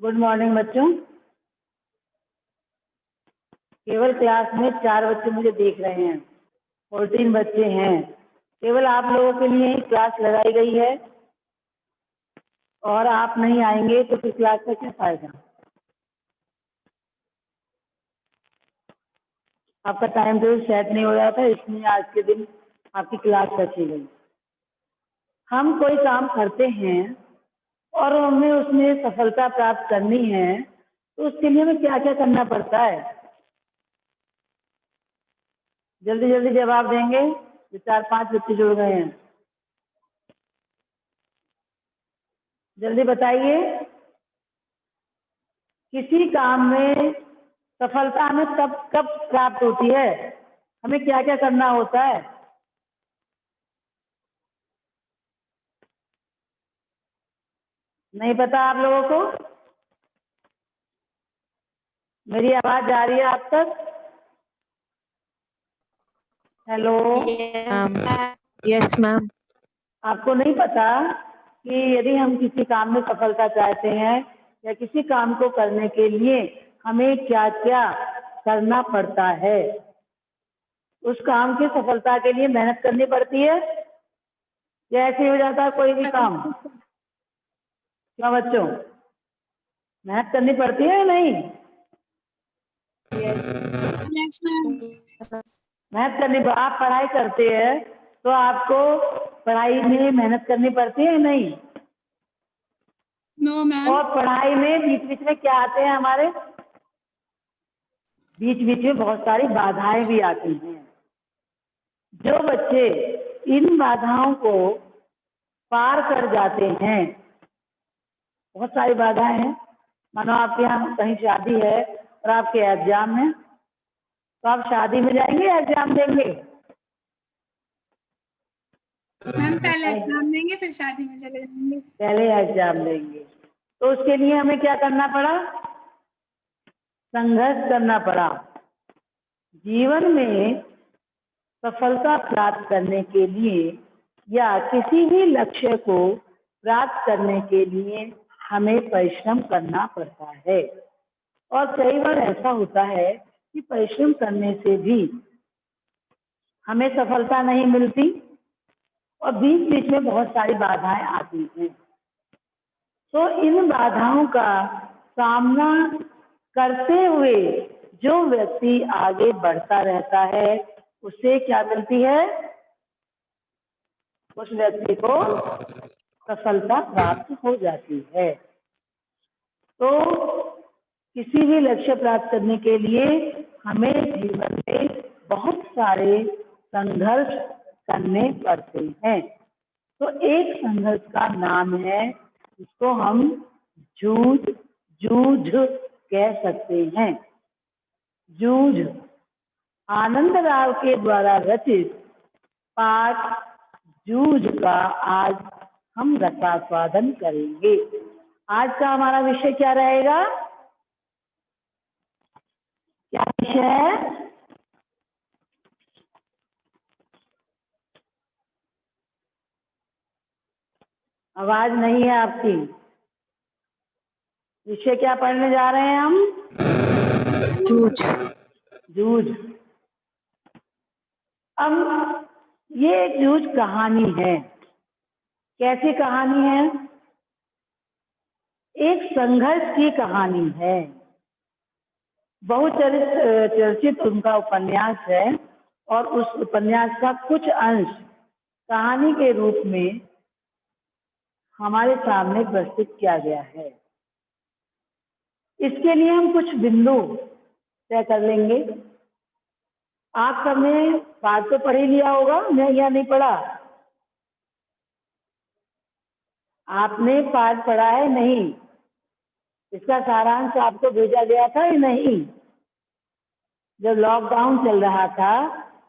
Good morning बच्चों। केवल class में 4 बच्चे मुझे देख रहे हैं, 14 बच्चे हैं। केवल आप लोगों के लिए ही क्लास लगाई गई है और आप नहीं आएंगे तो फिर क्लास का क्या फायदा। आपका टाइम टेबल सेट नहीं हो रहा था, इसलिए आज के दिन आपकी क्लास रखी गई। हम कोई काम करते हैं और हमें उसमें सफलता प्राप्त करनी है तो उसके लिए हमें क्या क्या करना पड़ता है। जल्दी जल्दी जवाब देंगे। ये 4-5 बच्चे जुड़ गए हैं, जल्दी बताइए। किसी काम में सफलता हमें कब कब प्राप्त होती है, हमें क्या क्या करना होता है। नहीं पता आप लोगों को? मेरी आवाज आ रही है आप तक? हेलो। Yes ma'am. आपको नहीं पता कि यदि हम किसी काम में सफलता चाहते हैं या किसी काम को करने के लिए हमें क्या क्या करना पड़ता है। उस काम की सफलता के लिए मेहनत करनी पड़ती है या ऐसे हो जाता है कोई भी काम। क्या बच्चों, मेहनत करनी पड़ती है या नहीं? Yes ma'am. मेहनत करनी, आप पढ़ाई करते हैं तो आपको पढ़ाई में मेहनत करनी पड़ती है या नहीं? No ma'am. और पढ़ाई में बीच बीच में क्या आते हैं हमारे, बीच बीच में बहुत सारी बाधाएं भी आती हैं। जो बच्चे इन बाधाओं को पार कर जाते हैं, बहुत सारी बाधाएं हैं। मानो आपके यहाँ कहीं शादी है और आपके एग्जाम है, तो आप शादी में जाएंगे या एग्जाम देंगे? मैम पहले एग्जाम देंगे फिर शादी में चले जाएंगे। पहले एग्जाम देंगे। तो उसके लिए हमें क्या करना पड़ा? संघर्ष करना पड़ा। जीवन में सफलता प्राप्त करने के लिए या किसी भी लक्ष्य को प्राप्त करने के लिए हमें परिश्रम करना पड़ता है। और कई बार ऐसा होता है कि परिश्रम करने से भी हमें सफलता नहीं मिलती और बीच बीच में बहुत सारी बाधाएं आती हैं। तो इन बाधाओं का सामना करते हुए जो व्यक्ति आगे बढ़ता रहता है उसे क्या मिलती है? उस व्यक्ति को सफलता प्राप्त हो जाती है। तो किसी भी लक्ष्य प्राप्त करने के लिए हमें जीवन में बहुत सारे संघर्ष करने पड़ते हैं। तो एक संघर्ष का नाम है, जिसको हम जूझ कह सकते हैं। जूझ आनंद राव के द्वारा रचित पाठ जूझ का आज हम रसास्वादन करेंगे। आज का हमारा विषय क्या रहेगा? क्या विषय है? आवाज नहीं है आपकी। विषय क्या पढ़ने जा रहे हैं हम? जूझ। अब ये एक जूझ कहानी है। कैसी कहानी है? एक संघर्ष की कहानी है। चर्चित उनका उपन्यास है और उस उपन्यास का कुछ अंश कहानी के रूप में हमारे सामने प्रस्तुत किया गया है। इसके लिए हम कुछ बिंदु तय कर लेंगे। आप सबने पाठ तो पढ़ ही लिया होगा, मैं या नहीं पढ़ा? आपने पाठ पढ़ा है नहीं? इसका सारांश आपको भेजा गया था या नहीं? जब लॉकडाउन चल रहा था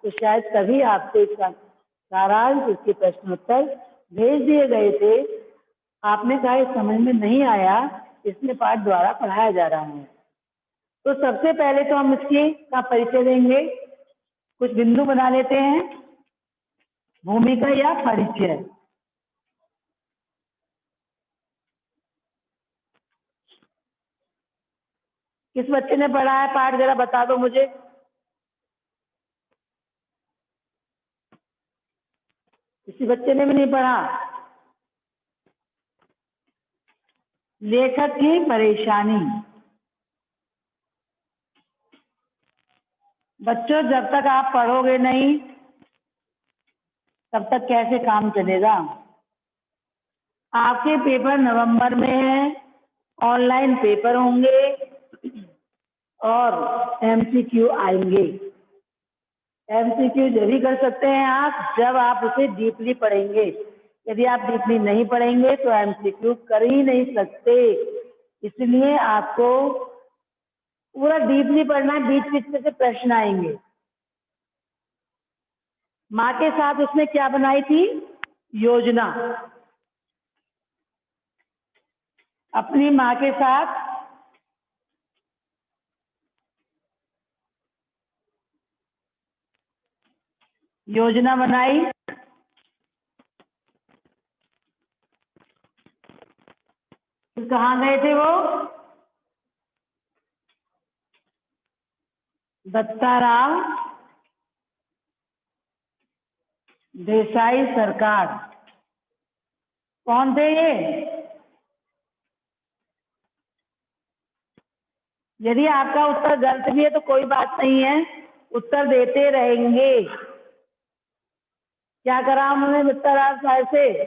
तो शायद तभी आपको इसका सारांश, इसके प्रश्नोत्तर भेज दिए गए थे। आपने कहा समझ में नहीं आया, इसमें पाठ द्वारा पढ़ाया जा रहा है। तो सबसे पहले तो हम इसके का परिचय देंगे। कुछ बिंदु बना लेते हैं। भूमिका या परिचय। किस बच्चे ने पढ़ा है पाठ, जरा बता दो मुझे। किसी बच्चे ने भी नहीं पढ़ा। लेखक की परेशानी। बच्चों, जब तक आप पढ़ोगे नहीं तब तक कैसे काम चलेगा। आपके पेपर नवंबर में हैं, ऑनलाइन पेपर होंगे और एमसीक्यू आएंगे। एमसीक्यू जब ही कर सकते हैं आप जब आप उसे डीपली पढ़ेंगे। यदि आप डीपली नहीं पढ़ेंगे तो एमसीक्यू कर ही नहीं सकते। इसलिए आपको पूरा डीपली पढ़ना है, बीच बीच में से प्रश्न आएंगे। माँ के साथ उसने क्या बनाई थी? योजना। अपनी माँ के साथ योजना बनाई। फिर कहाँ गए थे वो? दत्ताराव देसाई सरकार। कौन थे ये? यदि आपका उत्तर गलत भी है तो कोई बात नहीं है, उत्तर देते रहेंगे। क्या करा उन्होंने दत्ताराव साहब से?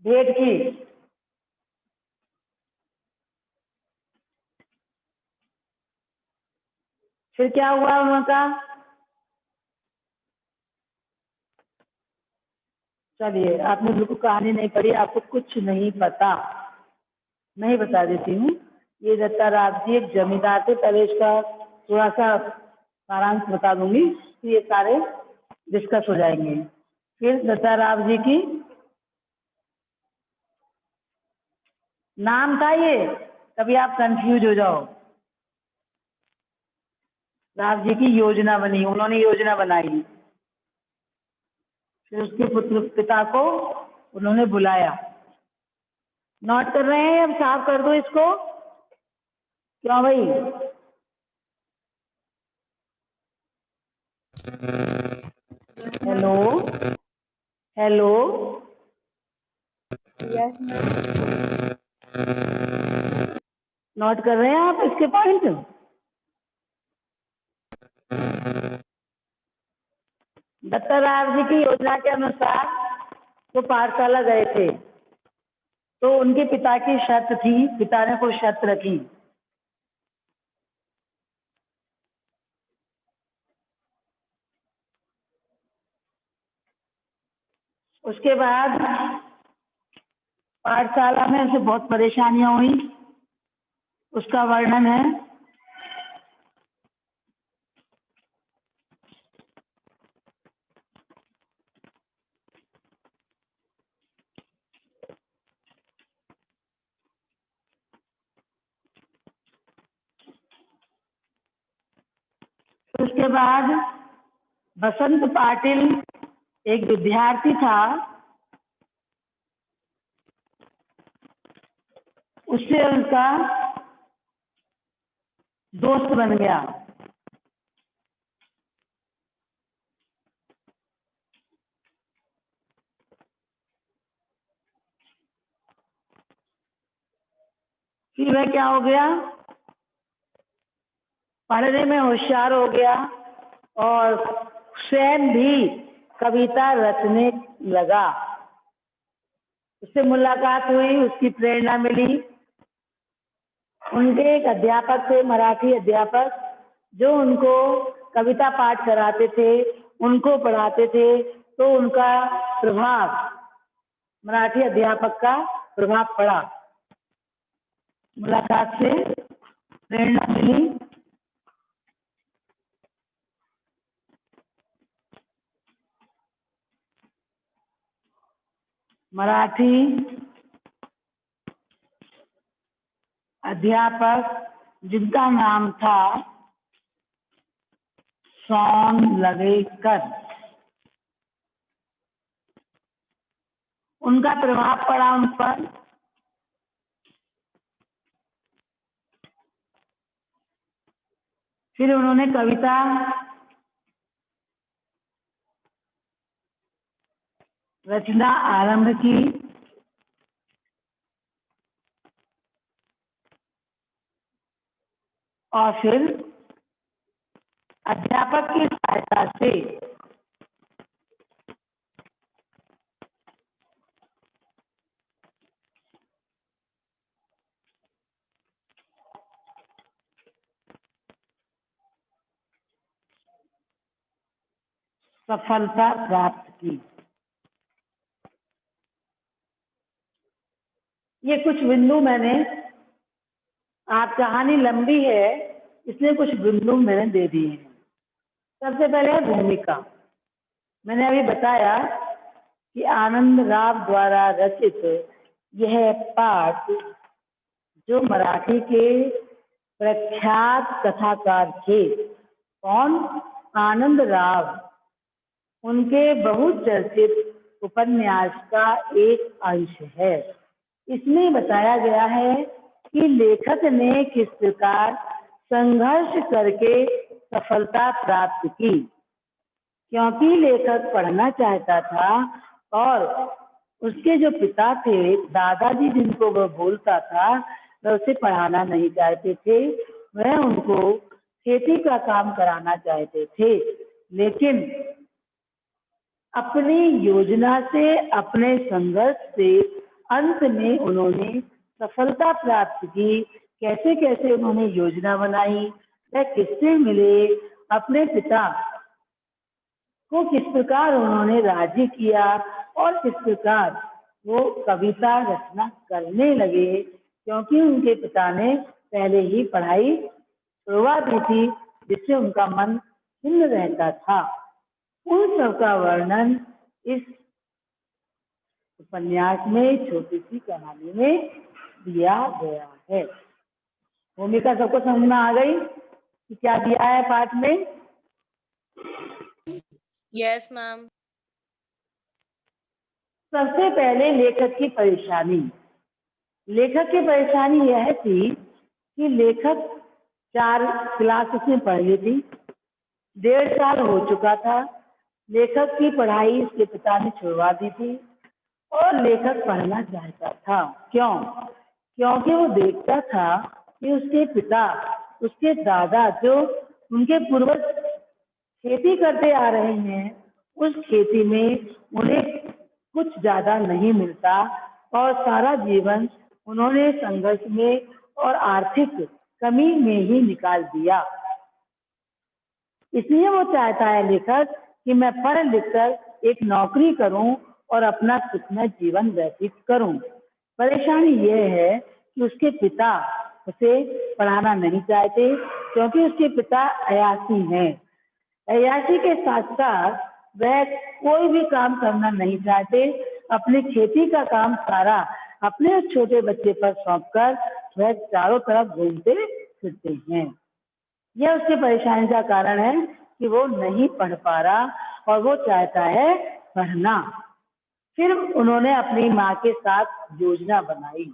भेंट की। फिर क्या हुआ उनका? चलिए, आपने बिल्कुल कहानी नहीं पढ़ी, आपको कुछ नहीं पता। नहीं बता देती हूँ। ये दत्ताराव जी एक जमींदार थे। पहले इसका थोड़ा सा सारांश बता दूंगी, तो ये सारे डिस्कस हो जाएंगे। फिर दत्ताराव जी की नाम था ये, कभी आप कंफ्यूज हो जाओ। राव जी की योजना बनी, उन्होंने योजना बनाई। फिर उसके पुत्र पिता को उन्होंने बुलाया। नोट कर रहे हैं? अब साफ कर दो इसको। क्यों भाई? Hello hello. नोट कर रहे हैं आप इसके पॉइंट? दत्ताराव जी की योजना के अनुसार वो पाठशाला गए थे, तो उनके पिता की शर्त थी, पिता ने कोई शर्त रखी। उसके बाद पाठशाला में उसे बहुत परेशानियां हुई, उसका वर्णन है। उसके बाद बसंत पाटिल एक विद्यार्थी था, उससे उसका दोस्त बन गया। फिर वह क्या हो गया? पढ़ने में होशियार हो गया और स्वयं भी कविता रचने लगा। उससे मुलाकात हुई, उसकी प्रेरणा मिली। उनके एक अध्यापक थे, मराठी अध्यापक, जो उनको कविता पाठ कराते थे, उनको पढ़ाते थे। तो उनका प्रभाव, मराठी अध्यापक का प्रभाव पड़ा। मुलाकात से प्रेरणा मिली। मराठी अध्यापक जिनका नाम था सोनलगेकर, उनका प्रभाव पड़ा उन पर। फिर उन्होंने कविता रचना आरंभ की। और फिर अध्यापक की सहायता से सफलता प्राप्त की। ये कुछ बिंदु मैंने, आप कहानी लंबी है इसलिए कुछ बिंदु मैंने दे दिए हैं। सबसे पहले भूमिका। मैंने अभी बताया कि आनंद राव द्वारा रचित यह पाठ, जो मराठी के प्रख्यात कथाकार थे, कौन? आनंद राव, उनके बहुचर्चित उपन्यास का एक अंश है। इसमें बताया गया है कि लेखक ने किस प्रकार संघर्ष करके सफलता प्राप्त की। क्योंकि लेखक पढ़ना चाहता था और उसके जो पिता थे, दादाजी जिनको वह बोलता था, वह उसे पढ़ाना नहीं चाहते थे, वह उनको खेती का काम कराना चाहते थे। लेकिन अपनी योजना से, अपने संघर्ष से अंत में उन्होंने सफलता प्राप्त की। कैसे कैसे उन्होंने योजना बनाई, वह किससे मिले, अपने पिता को किस प्रकार उन्होंने राजी किया और किस प्रकार वो कविता रचना करने लगे, क्योंकि उनके पिता ने पहले ही पढ़ाई छुड़वा दी थी, जिससे उनका मन खिन्न रहता था। उन सब का वर्णन इस उपन्यास में, छोटी सी कहानी में दिया गया है। भूमिका सबको समझ में आ गई कि क्या दिया है पाठ में? Yes ma'am. सबसे पहले लेखक की परेशानी। लेखक की परेशानी यह थी कि लेखक 4 क्लास उसने पढ़ ली थी, 1.5 साल हो चुका था। लेखक की पढ़ाई उसके पिता ने छुड़वा दी थी और लेखक पढ़ना चाहता था। क्यों? क्योंकि वो देखता था कि उसके पिता, उसके दादा, जो उनके पूर्वज खेती करते आ रहे हैं, उस खेती में उन्हें कुछ ज्यादा नहीं मिलता और सारा जीवन उन्होंने संघर्ष में और आर्थिक कमी में ही निकाल दिया। इसलिए वो चाहता है लेखक कि मैं पढ़ लिख कर एक नौकरी करूं और अपना सुखमय जीवन व्यतीत करूं। परेशानी यह है कि उसके पिता उसे पढ़ाना नहीं चाहते, क्योंकि उसके पिता अयासी हैं। अयासी के साथ साथ वह कोई भी काम करना नहीं चाहते। अपनी खेती का काम सारा अपने छोटे बच्चे पर सौंपकर वह चारों तरफ घूमते फिरते हैं। यह उसकी परेशानी का कारण है कि वो नहीं पढ़ पा रहा और वो चाहता है पढ़ना। फिर उन्होंने अपनी माँ के साथ योजना बनाई।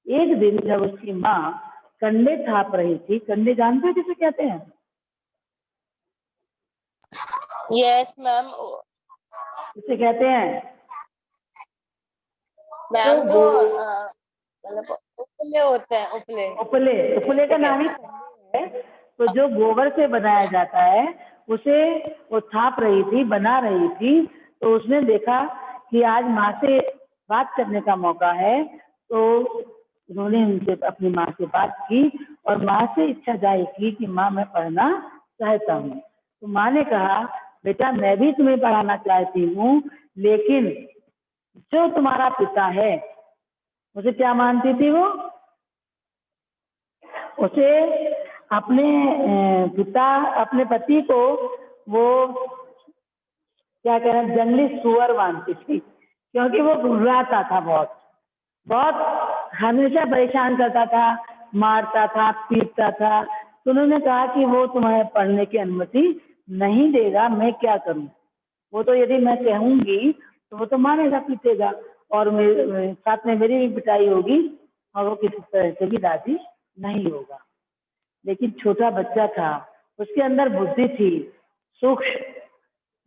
एक दिन जब उसकी माँ कंडे थाप रही थी, कंडे जानते हो किसे कहते हैं? Yes ma'am. किसे कहते हैं? मैम तो जो वो मतलब उपले होते हैं, उपले। उपले, उपले का नाम ही कंडे है। तो जो गोबर से बनाया जाता है उसे वो थाप रही थी, बना रही थी। तो उसने देखा कि आज माँ से बात करने का मौका है, तो उन्होंने उनसे, अपनी माँ से बात की और माँ से इच्छा जाहिर की कि माँ मैं पढ़ना चाहता हूँ। तो माँ ने कहा बेटा मैं भी तुम्हें पढ़ाना चाहती हूँ, लेकिन जो तुम्हारा पिता है उसे क्या मानती थी वो? उसे अपने पिता, अपने पति को वो क्या कह रहे हैं, जंगली सुअर मानती थी, क्योंकि वो घुर्राता था, बहुत बहुत हमेशा परेशान करता था, मारता था, पीटता था। तो उन्होंने कहा कि वो तुम्हें पढ़ने की अनुमति नहीं देगा, मैं क्या करूं? वो तो यदि मैं कहूंगी तो वो तो मारेगा, पीटेगा और मेरे साथ में मेरी भी पिटाई होगी और वो किसी तरह से भी राजी नहीं होगा। लेकिन छोटा बच्चा था, उसके अंदर बुद्धि थी, सूक्ष्म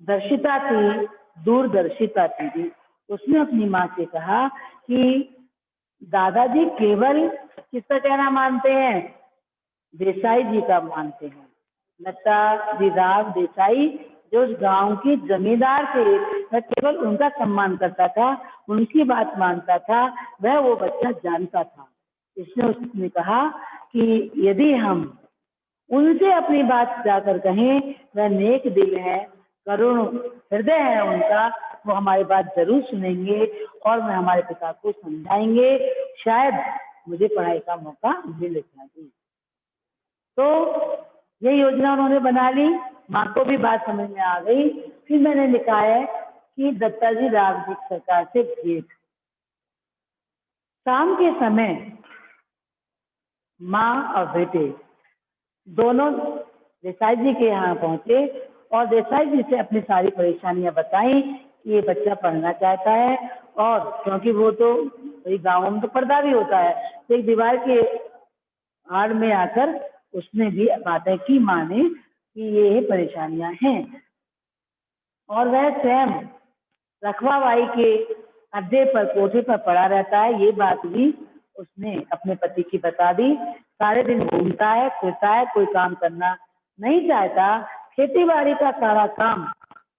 दर्शिता थी, दूरदर्शिता थी। उसने अपनी माँ से कहा कि दादाजी केवल किसका कहना मानते हैं? देसाई जी का मानते हैं। लता जी राव देसाई जो उस गांव की जमींदार थे, वह केवल उनका सम्मान करता था, उनकी बात मानता था, वह वो बच्चा जानता था। इसने उसने कहा कि यदि हम उनसे अपनी बात जाकर कहें, वह नेक दिल है, करुण हृदय है उनका, वो हमारी बात जरूर सुनेंगे और मैं हमारे पिता को समझाएंगे, शायद मुझे पढ़ाई का मौका मिल जाए। तो ये योजना उन्होंने बना ली, माँ को भी बात समझ में आ गई। फिर मैंने लिखा है कि दत्ताजी राव जी सरकार से भेंट। शाम के समय माँ और बेटे दोनों देसाई जी के यहाँ पहुंचे और देसाई जी से अपनी सारी परेशानियां बताई कि ये बच्चा पढ़ना चाहता है, और क्योंकि वो तो गाँव में तो पर्दा भी होता है, तो एक दीवार के आड़ में आकर उसने भी बातें की माँ ने कि ये परेशानियां हैं, और वह स्वयं रखवाबाई के अड्डे पर कोठे पर पड़ा रहता है। ये बात भी उसने अपने पति की बता दी। सारे दिन घूमता है, फिरता है, कोई काम करना नहीं चाहता। खेती बाड़ी का सारा काम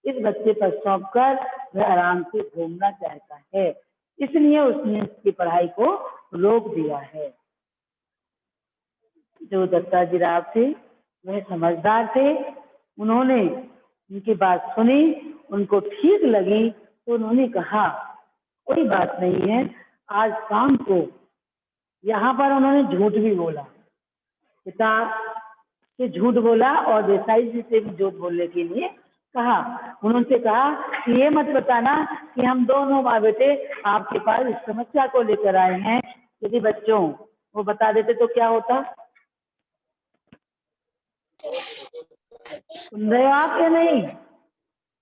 इस बच्चे पर सौंप कर वह आराम से घूमना चाहता है, इसलिए उसने उसकी पढ़ाई को रोक दिया है। जो दत्ताजी राव थे वह समझदार थे, उन्होंने उनकी बात सुनी, उनको ठीक लगी, तो उन्होंने कहा कोई बात नहीं है, आज शाम को यहाँ पर उन्होंने झूठ भी बोला, पिता से झूठ बोला और देसाई जी से भी झूठ बोलने के लिए कहा। उन्होंने कहा कि ये मत बताना कि हम दोनों माँ बेटे आपके पास इस समस्या को लेकर आए हैं। यदि बच्चों वो बता देते तो क्या होता? सुन रहे हो आप या नहीं?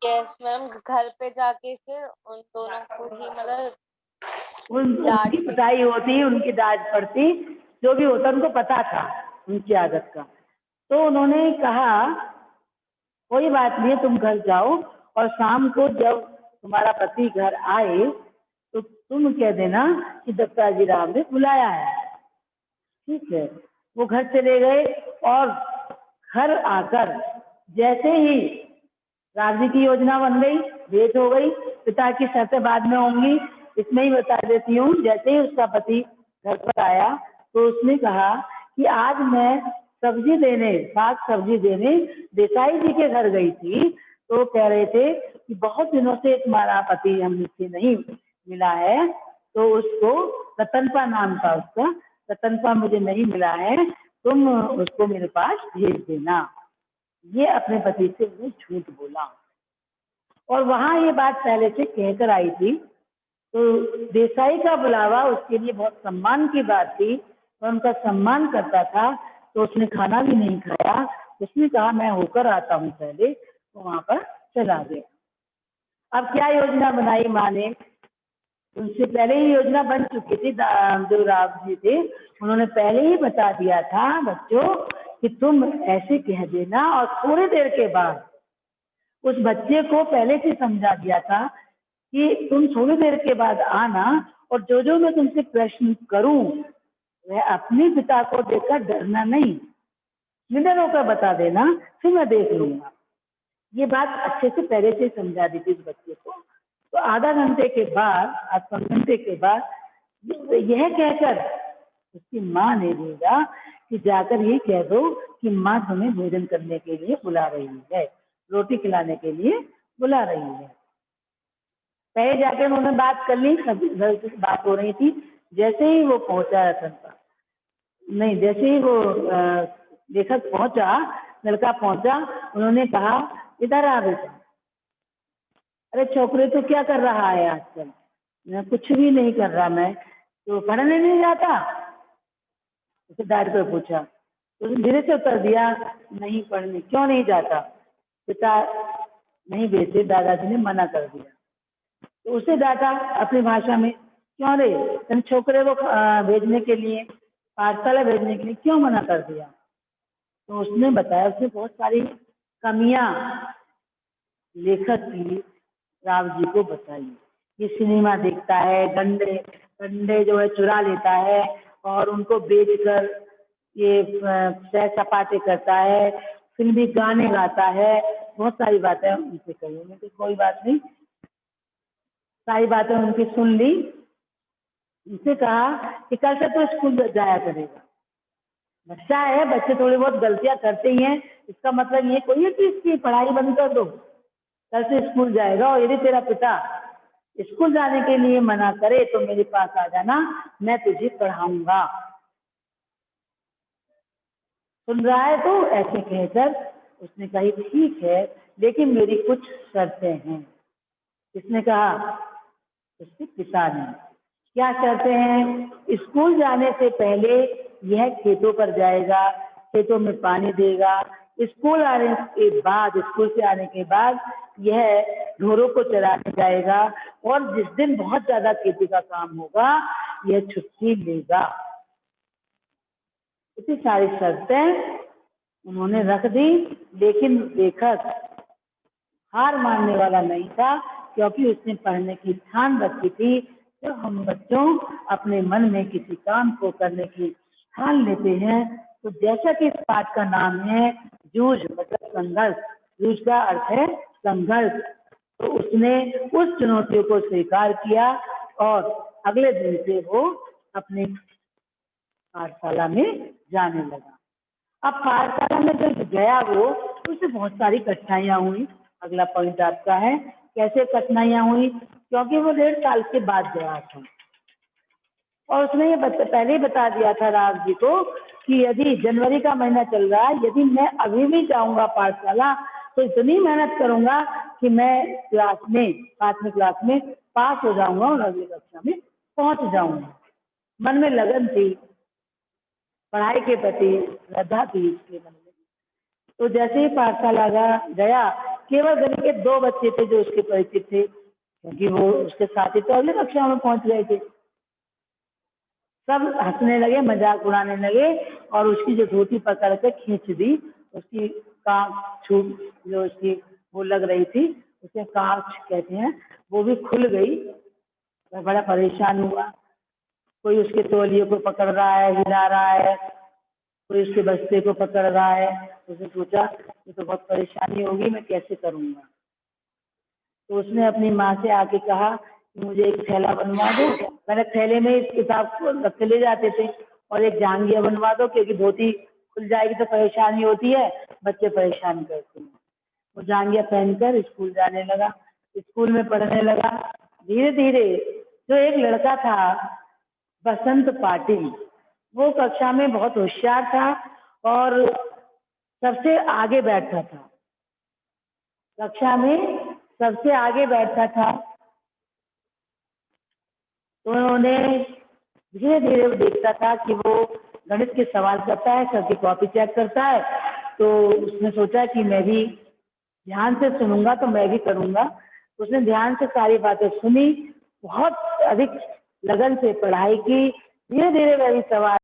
यस मैम, घर पे जाके फिर उन दोनों को ही मतलब उनकी पिटाई होती, उनकी डांट पड़ती, जो भी होता उनको पता था उनकी आदत का। तो उन्होंने कहा कोई बात नहीं, तुम घर जाओ और शाम को जब तुम्हारा पति घर आए तो तुम कह देना कि दत्ताजी राव ने बुलाया है। ठीक है, वो घर चले गए और घर आकर जैसे ही राव जी की योजना बन गई, भेंट हो गई, पिता की शर्तें बाद में होंगी, इसमें ही बता देती हूँ। जैसे ही उसका पति घर पर आया तो उसने कहा कि आज मैं सब्जी देने, साग सब्जी देने देसाई जी के घर गई थी, तो कह रहे थे कि बहुत दिनों से तुम्हारा पति हमसे नहीं मिला है, तो उसको रतनपा नाम था उसका, रतनपा मुझे नहीं मिला है, तुम उसको मेरे पास भेज देना। ये अपने पति से उसने झूठ बोला और वहां ये बात पहले से कहकर आई थी। तो देसाई का बुलावा उसके लिए बहुत सम्मान की बात थी और उनका सम्मान करता था, तो उसने खाना भी नहीं खाया। उसने कहा मैं होकर आता हूँ पहले, तो वहां पर चला गया। अब क्या योजना बनाई माँ ने? उनसे पहले ही योजना बन चुकी थी। जो राव जी थे उन्होंने पहले ही बता दिया था बच्चों कि तुम ऐसे कह देना, और थोड़ी देर के बाद उस बच्चे को पहले से समझा दिया था कि तुम थोड़ी देर के बाद आना और जो जो मैं तुमसे प्रश्न करूं वह अपने पिता को देखकर डरना नहीं, निडर होकर बता देना, फिर मैं देख लूंगा। ये बात अच्छे से पहले से समझा दी थी इस बच्चे को। तो आधा घंटे के बाद, आध घंटे के बाद यह कहकर उसकी माँ ने भेजा कि जाकर ये कह दो कि माँ तुम्हें भोजन करने के लिए बुला रही है, रोटी खिलाने के लिए बुला रही है। पहले जाकर उन्होंने बात कर ली, सब घर से बात हो रही थी। जैसे ही वो पहुंचा रतनपा, नहीं जैसे ही वो लेखक पहुंचा, लड़का पहुंचा, उन्होंने कहा इधर आ बेटा। अरे छोकरे तो क्या कर रहा है आजकल? मैं कुछ भी नहीं कर रहा, मैं तो पढ़ने नहीं जाता। उसे डांट कर पूछा, तो धीरे से उत्तर दिया नहीं पढ़ने। क्यों नहीं जाता? पिता नहीं भेजते, दादाजी ने मना कर दिया। तो उसे डांटा अपनी भाषा में, क्यों रे तुम छोकरे को भेजने के लिए, पाठशाला भेजने के लिए क्यों मना कर दिया? तो उसने बताया, उसने बहुत सारी कमियां लेखक की राव जी को बताई। ये सिनेमा देखता है, गंडे गंडे जो है चुरा लेता है और उनको बेचकर ये सैर सपाटे करता है, फिल्मी गाने गाता है, बहुत सारी बातें उनसे कही। मैं तो कोई बात नहीं, सारी बातें उनकी सुन ली। उनसे कहा कि कल से तो स्कूल जाया करेगा। बच्चा है, बच्चे थोड़ी बहुत गलतियां करते ही हैं, इसका मतलब ये कोई है कि इसकी पढ़ाई बंद कर दो। कल से स्कूल जाएगा और यदि तेरा पिता स्कूल जाने के लिए मना करे तो मेरे पास आ जाना, मैं तुझे पढ़ाऊंगा। सुन रहा है? तो ऐसे कहकर उसने कही ठीक है, लेकिन मेरी कुछ शर्तें हैं। किसने कहा? उसके पिता ने। क्या शर्तें हैं? स्कूल जाने से पहले यह खेतों पर जाएगा, खेतों में पानी देगा। स्कूल आने के बाद, स्कूल से आने के बाद यह ढोरों को चराने जाएगा और जिस दिन बहुत ज्यादा खेती का काम होगा यह छुट्टी लेगा। इतनी सारी शर्तें उन्होंने रख दी, लेकिन लेखक हार मानने वाला नहीं था, क्योंकि उसने पढ़ने की ठान रखी थी। जब हम बच्चों अपने मन में किसी काम को करने की ठान लेते हैं, तो जैसा कि इस पाठ का नाम है जूझ मतलब संघर्ष, जूझ का अर्थ है संघर्ष, तो उसने उस चुनौतियों को स्वीकार किया और अगले दिन से वो अपने पाठशाला में जाने लगा। अब पाठशाला में जब गया वो, तो उसे बहुत सारी कठिनाइयां हुई। अगला पॉइंट आपका है, कैसे कठिनाइयां हुई? क्योंकि वो 1.5 साल के बाद गया था और उसने ये पहले ही बता दिया था राव जी को कि यदि जनवरी का महीना चल रहा है, यदि मैं अभी भी जाऊंगा पाठशाला तो इतनी मेहनत करूंगा कि मैं क्लास में 5वीं क्लास में पास हो जाऊंगा और अगली कक्षा में पहुंच जाऊंगा। मन में लगन थी, पढ़ाई के प्रति श्रद्धा थी इसके मन में। तो जैसे ही पाठशाला गया, केवल गली के 2 बच्चे थे जो उसके परिचित थे, क्योंकि वो उसके साथी तो अगली कक्षा में पहुंच गए थे। सब हंसने लगे, मजाक उड़ाने लगे और उसकी जो धोती पकड़ के खींच दी, उसकी कांख छूट जो उसकी वो लग रही थी, उसे कांच कहते हैं, वो भी खुल गई। वह बड़ा परेशान हुआ। कोई उसके तौलिए को पकड़ रहा है, हिला रहा है, कोई उसके बस्ते को पकड़ रहा है। उसने सोचा ये तो बहुत परेशानी होगी, मैं कैसे करूंगा। तो उसने अपनी माँ से आके कहा कि मुझे एक थैला बनवा दो। मैंने थैले में इस किताब को रख के ले जाते थे, और एक जांघिया बनवा दो, क्योंकि धोती खुल जाएगी तो परेशानी होती है, बच्चे परेशान करते हैं। वो जांघिया पहनकर स्कूल जाने लगा, स्कूल में पढ़ने लगा। धीरे धीरे जो एक लड़का था बसंत पाटिल, वो कक्षा में बहुत होशियार था और सबसे आगे बैठता था, कक्षा में सबसे आगे बैठता था। तो उन्होंने धीरे धीरे देखता था कि वो गणित के सवाल करता है, सबकी कॉपी चेक करता है। तो उसने सोचा कि मैं भी ध्यान से सुनूंगा तो मैं भी करूंगा। उसने ध्यान से सारी बातें सुनी, बहुत अधिक लगन से पढ़ाई की। धीरे धीरे वही सवाल